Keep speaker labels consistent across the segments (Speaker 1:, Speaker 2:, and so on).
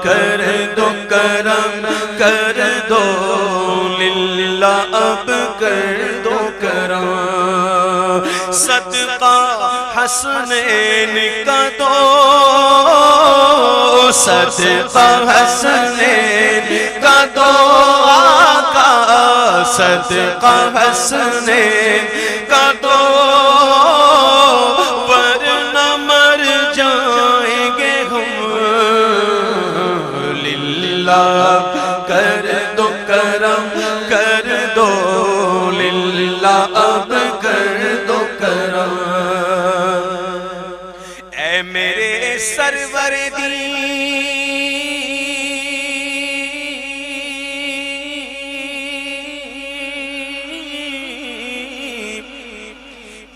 Speaker 1: کر دو کرم کر دو للہ اب کر دو کرم صدقہ حسنین کا دو صدقہ حسنین کا دو آقا صدقہ حسنین کا دو ورنہ مر جائیں گے ہم للہ کر دو کرم کر دو للہ اب کر دو کرم اے میرے سرور دی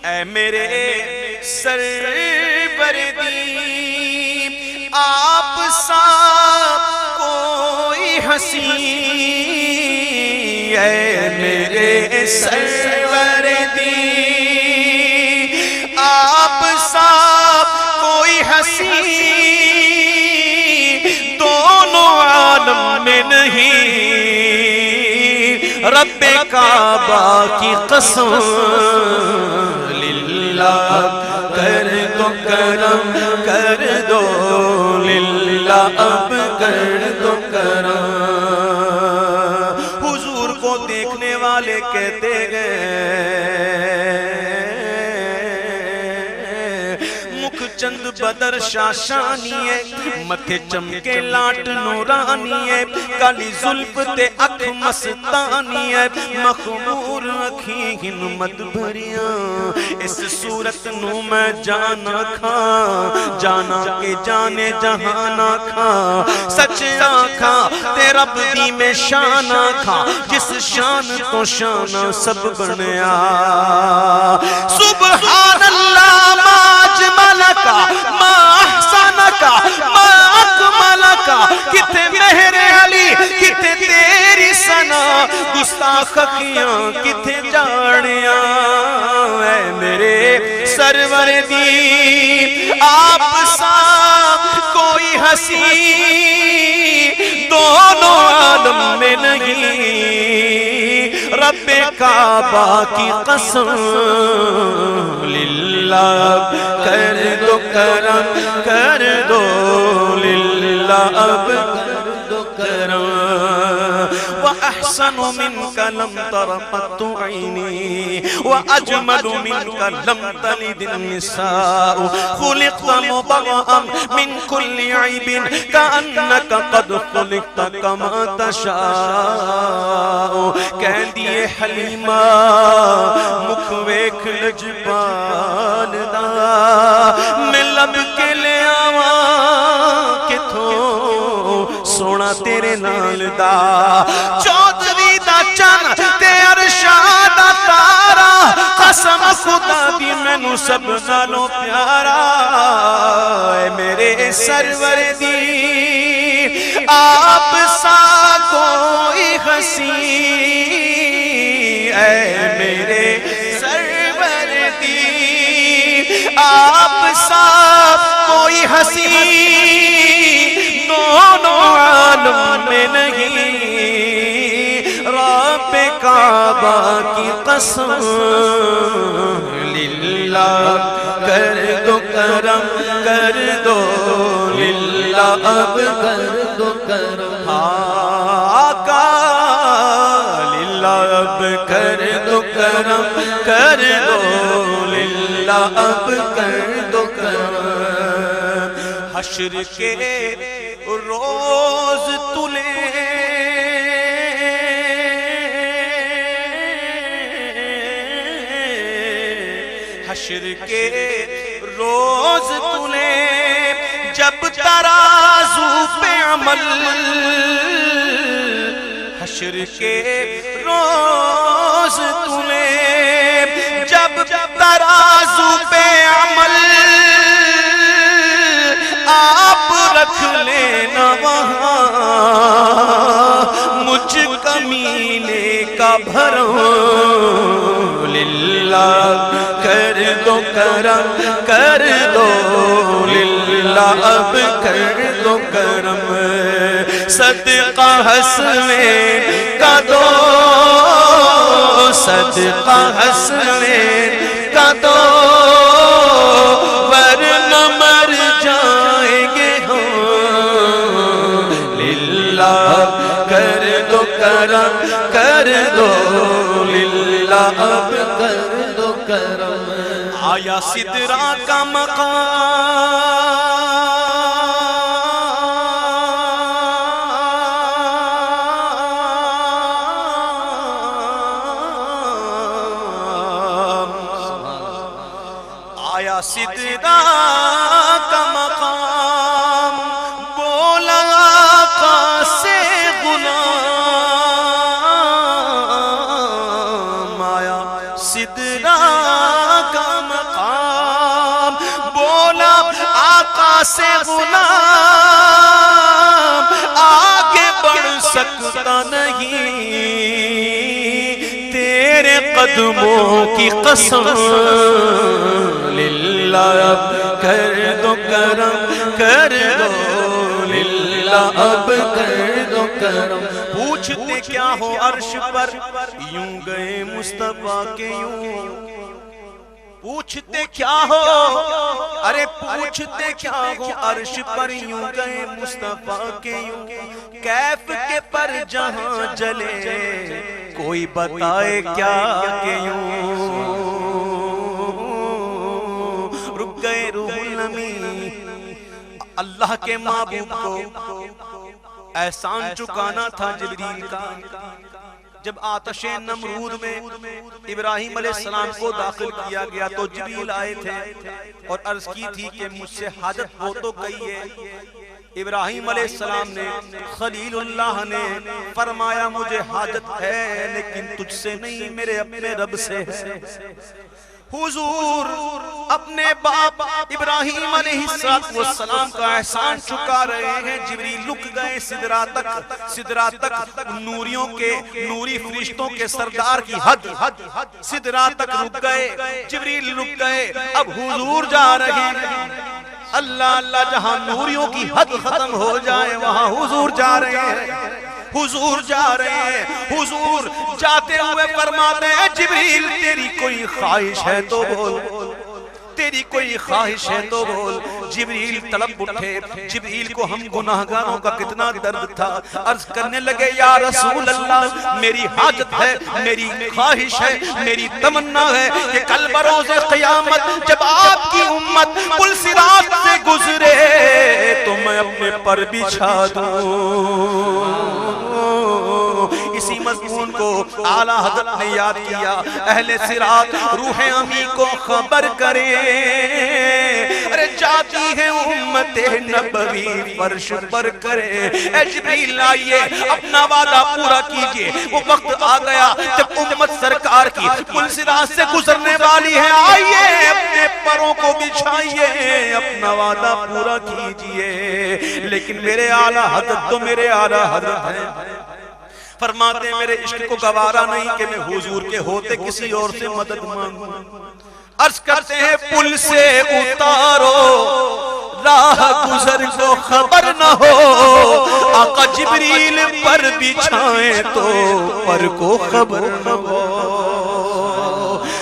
Speaker 1: اے میرے سرور دی آپ سا کوئی ہنسی اے میرے سرور دی آپ سا کوئی ہنسی دونوں عالم میں نہیں رب کعبہ کی قسم للہ کر دو کرم کر دو للہ اب کر دو کرم حضور کو دیکھنے والے کہتے گئے مکھ چند بدر شاشانی ہے متھے چمکے لاٹ نورانی ہے کالی زلف تے اکھ مستانی ہے مخمور اکھی ہمت بھریاں اس صورت نو میں جانا کھا جانا کے جانے جہانا کھا سچ آکھا تے رب دی میں شانا کھا جس شان تو شانا سب بنیا سبحان اللہ ما اجملکا ما احسنکا ما اکملکا کتے مہر علی کتے تیری سنا گستاخ اکھیاں کتے جاڑیاں اے میرے سرور دی آپ سا کوئی ہنسی دونوں عالم میں نہیں رب کعبہ کی قسم للہ کر دو کرم کر دو للہ اب کر دو کرم وَأَحْسَنُ مِنْكَ لَمْ تَرَ قَطُّ عَيْنِي وَأَجْمَلُ مِنْكَ لَمْ تَلِدِ النِّسَاءُ خُلِقْتَ مُبَرَّأً مِنْ كُلِّ عَيْبٍ كَأَنَّكَ قَدْ خُلِقْتَ كَمَا تَشَاءُ کہندی حلیمہ مکھ ویکھ لجپال دا میں لب کے لے آواں کتھوں سونا تیرے نال دا چودھری دا چن تے عرشاں دا تارا قسم خدا دی مینوں سب نالوں پیارا اے میرے سرور دی آپ سا کوئی ہنسی اے میرے سرور دی آپ سا کوئی ہنسی دونوں عالم میں نہیں رب کعبہ کی قسم للہ کر دو کرم کر دو للہ اب کر دو کرم آقا للہ اب کر دو کرم کر دو للہ اب کر دو کرم حشر کے روز تلے حشر کے روز تلے جب ترازو پہ عمل حشر کے روز تلے جب ترازو پہ عمل آپ رکھ لینا وہاں مجھ کمینے کا بھرم للہ کر دو کرم کر دو للہ اب کر دو کرم صدقہ حسنین کا دو، صدقہ حسنین کا دو، ورنہ مر جائیں گے ہم، للہ کر دو کرم، کر دو للہ اب کر دو کرم۔ آیا سدرا کا مقام، آیا سدرا کا مقام، بولا آقا سے غلام، آیا سدرا کا مقام، بولا آقا سے غلام، آگے بڑھ سکتا نہیں تیرے قدموں کی قسم، للہ اب کر دو کرم، کر دو للہ اب کر دو کرم۔ پوچھتے کیا ہو عرش پر، یوں گئے مصطفیٰ کے یوں، پوچھتے کیا ہو، ارے پوچھتے کیا ہو عرش پر، یوں گئے مصطفیٰ کے یوں، کیف کے پر جہاں جلے کوئی بتائے کیا کہ یوں، رک گئے روح الامین۔ اللہ کے محبوب کو احسان چکانا تھا جبریل کا، جب آتش نمرود میں ابراہیم علیہ السلام کو داخل کیا گیا تو جبریل آئے تھے اور عرض کی تھی کہ مجھ سے حاجت ہو تو گئی ہے۔ ابراہیم علیہ السلام نے، خلیل اللہ نے فرمایا مجھے حاجت ہے لیکن تجھ سے نہیں، میرے اپنے رب سے ہے۔ حضور اپنے باپ ابراہیم علیہ السلام کا احسان چکا رہے ہیں، جبریل رک گئے سدرا تک، سدرا تک نوریوں کے، نوری فرشتوں کے سردار کی حد، سدرا تک رک گئے، جبریل رک گئے، اب حضور جا رہے ہیں، اللہ اللہ جہاں نوریوں کی حد ختم ہو جائے وہاں حضور جا رہے ہیں، حضور جا رہے ہیں۔ حضور جاتے ہوئے فرماتے ہیں جبریل تیری کوئی خواہش ہے تو بول، تیری کوئی خواہش ہے تو بول۔ جبریل طلب اٹھے، جبریل کو ہم گناہگاروں کا کتنا درد تھا، عرض کرنے لگے یا رسول اللہ میری حاجت ہے، میری خواہش ہے، میری تمنا ہے کہ کل بروز قیامت جب آپ کی امت پل صراط سے گزرے تو میں اپنے پر بچھا دوں۔ اسی مضمون کو اعلیٰ حضرت نے یاد کیا، اہل صراط روح امی کو خبر کرے، ارے جاتی ہے امت نبوی فرش پر کرے۔ اے جبریل آئیے اپنا وعدہ پورا کیجئے، وہ وقت آ گیا جب امت سرکار کی پل صراط سے گزرنے والی ہے، آئیے اپنے پروں کو بچھائیے، اپنا وعدہ پورا کیجئے۔ لیکن میرے اعلیٰ حضرت تو میرے اعلیٰ حضرت ہیں، فرماتے ہیں میرے عشق کو گوارا نہیں کہ میں حضور کے ہوتے کسی اور سے مدد مانگوں۔ عرض کرتے ہیں پل سے اتارو راہ گزر کو خبر نہ ہو، آقا جبریل پر بچھائیں تو پر کو خبر نہ ہو۔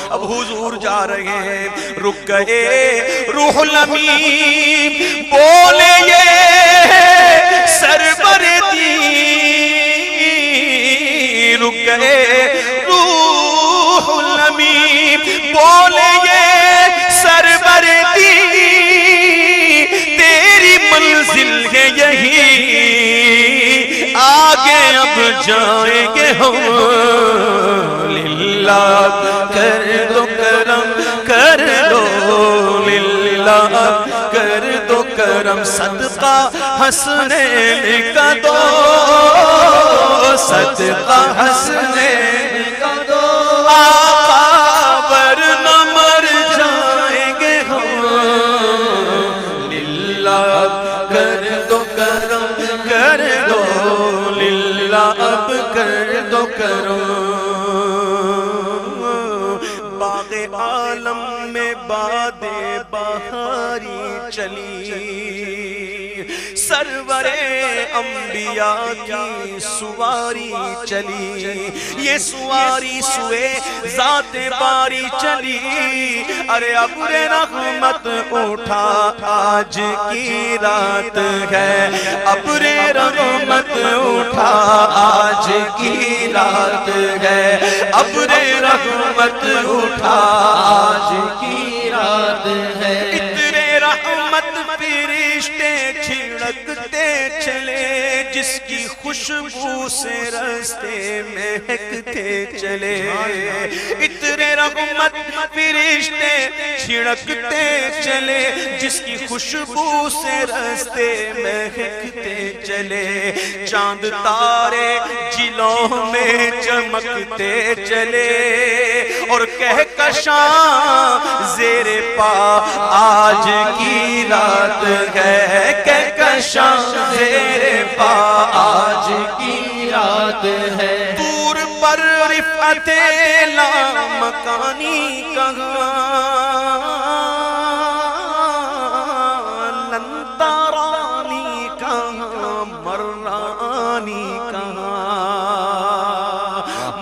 Speaker 1: اب حضور جا رہے ہیں، رک گئے روح الامین، بولے یہ سرور دین، رک گئے روح الامین، بولے یہ سرور دین تیری منزل ہے یہی، آگے اب جائیں گے ہم، للہ کر دو کرم، کر دو للہ کر دو کرم، صدقہ حسنین کا دو، صدقہ حسنین کا دو، آقا ورنہ مر جائیں گے ہم، للہ کر دو کرم، کر دو للہ اب کر دو کرم۔ باغ عالم میں باد بہاری چلی، سرورے انبیاء کی سواری چلی، یہ سواری سوئے ذات باری چلی، ارے ابر رحمت اٹھا آج کی رات ہے، ابر رحمت اٹھا آج کی رات ہے، ابر رحمت اٹھا آج کی رات ہے، اتنے رحمت فرشتے چھڑکتے چلے، جس کی خوشبو سے راستے مہکتے چلے، اتنے رحمت فرشتے چھڑکتے چلے، جس کی خوشبو سے راستے مہکتے چلے، چاند تارے جلوں میں چمکتے چلے، اور کہکشاں زیر پا آج کی رات ہے، کہکشاں زیر پا آج کی رات ہے، طور پر رفعت لامکانی کہاں، لن ترانی کہاں، مرانی کہاں۔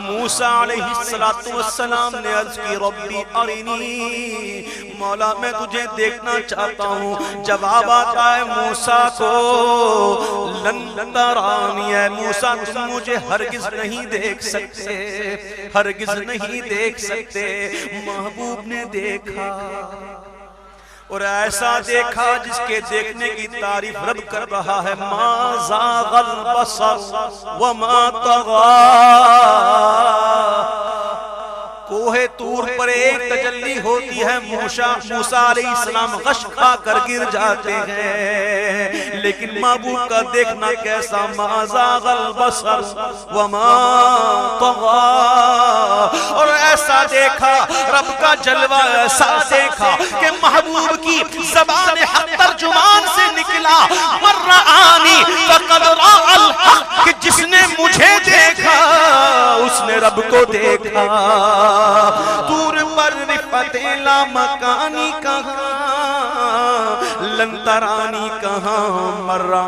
Speaker 1: موسیٰ علیہ السلام نے عرض کی ربی ارنی، مولا میں تجھے دیکھنا چاہتا ہوں۔ جواب آتا ہے موسیٰ کو لن ترانی، ہے موسیٰ تم مجھے ہرگز نہیں دیکھ سکتے، ہرگز نہیں دیکھ سکتے۔ محبوب نے دیکھا، اور ایسا دیکھا جس کے دیکھنے کی تعریف رب کر رہا ہے، ما زاغ البصر وما طغى۔ کوہ طور پر ایک تجلی ہوتی ہے، موسیٰ علیہ السلام غش کھا کر گر جاتے ہیں، لیکن محبوب کا دیکھنا کیسا، ما زاغ البصر وما طغى۔ اور ایسا دیکھا رب کا جلوہ، ایسا دیکھا کہ محبوب کی زبان حق ترجمان سے نکلا، من رآنی فقد رأى الحق، کہ جس نے مجھے دیکھا اس نے رب کو دیکھا۔ طور پر رفعت لامکانی کہاں، لن ترانی کہاں، مرہ